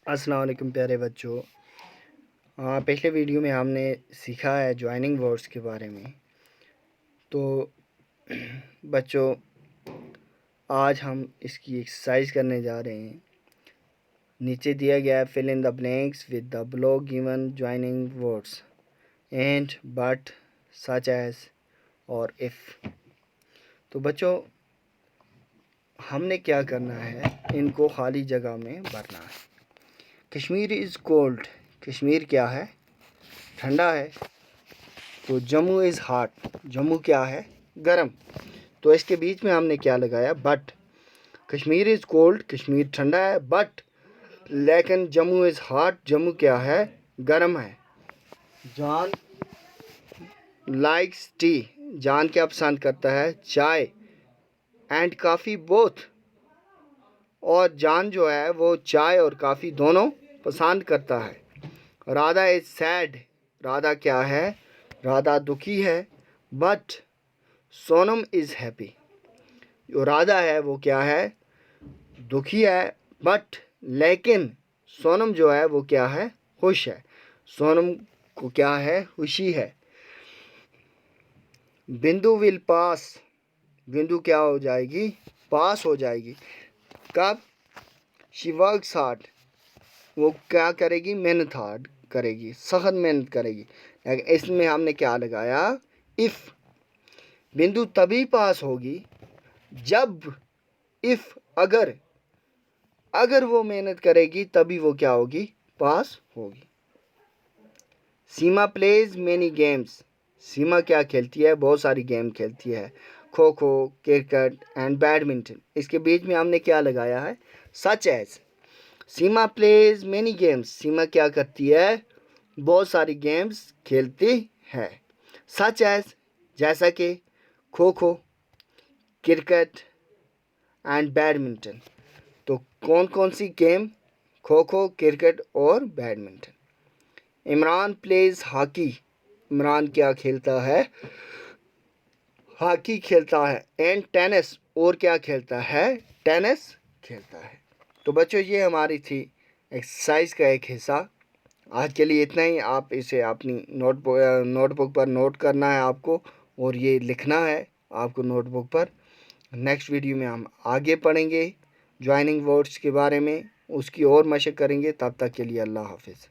अस्सलाम वालेकुम प्यारे बच्चों। पिछले वीडियो में हमने सीखा है ज्वाइनिंग वर्ड्स के बारे में। तो बच्चों, आज हम इसकी एक्सरसाइज करने जा रहे हैं। नीचे दिया गया है fill in the blanks with the below given joining words and but such as or if. तो बच्चों, हमने क्या करना है, इनको खाली जगह में भरना है। कश्मीर इज़ कोल्ड, कश्मीर क्या है? ठंडा है। तो जम्मू इज़ हॉट, जम्मू क्या है? गर्म। तो इसके बीच में हमने क्या लगाया? But. Kashmir is cold, Kashmir ठंडा है, बट लेकिन जम्मू इज़ हॉट, जम्मू क्या है? गर्म है। जॉन लाइक्स टी, जॉन क्या पसंद करता है? चाय। एंड कॉफ़ी बोथ, और जॉन जो है वो चाय और कॉफ़ी दोनों पसंद करता है। राधा इज़ सैड, राधा क्या है? राधा दुखी है। बट सोनम इज़ हैप्पी, जो राधा है वो क्या है? दुखी है। बट लेकिन सोनम जो है वो क्या है? खुश है। सोनम को क्या है? खुशी है। बिंदु विल पास, बिंदु क्या हो जाएगी? पास हो जाएगी। कब? शी वर्क्स हार्ड, वो क्या करेगी? मेहनत हार्ड करेगी, सख्त मेहनत करेगी। इसमें हमने क्या लगाया? इफ़। बिंदु तभी पास होगी जब, इफ़ अगर, अगर वो मेहनत करेगी तभी वो क्या होगी? पास होगी। सीमा प्लेज मेनी गेम्स, सीमा क्या खेलती है? बहुत सारी गेम खेलती है, kho kho, cricket and badminton. इसके बीच में हमने क्या लगाया है? Such as. Seema plays many games, Seema क्या करती है? बहुत सारी गेम्स खेलती है। सच एज, जैसा कि kho kho, cricket and badminton. तो कौन कौन सी गेम? खो खो, क्रिकेट और badminton. Imran pledge hockey, Imran क्या खेलता है? हॉकी खेलता है। एंड टेनिस, और क्या खेलता है? टेनिस खेलता है। तो बच्चों, ये हमारी थी एक्सरसाइज का एक हिस्सा। आज के लिए इतना ही। आप इसे अपनी नोटबुक पर नोट करना है आपको, और ये लिखना है आपको नोटबुक पर। नेक्स्ट वीडियो में हम आगे पढ़ेंगे ज्वाइनिंग वर्ड्स के बारे में, उसकी और मशक करेंगे। तब तक के लिए अल्लाह हाफिज़।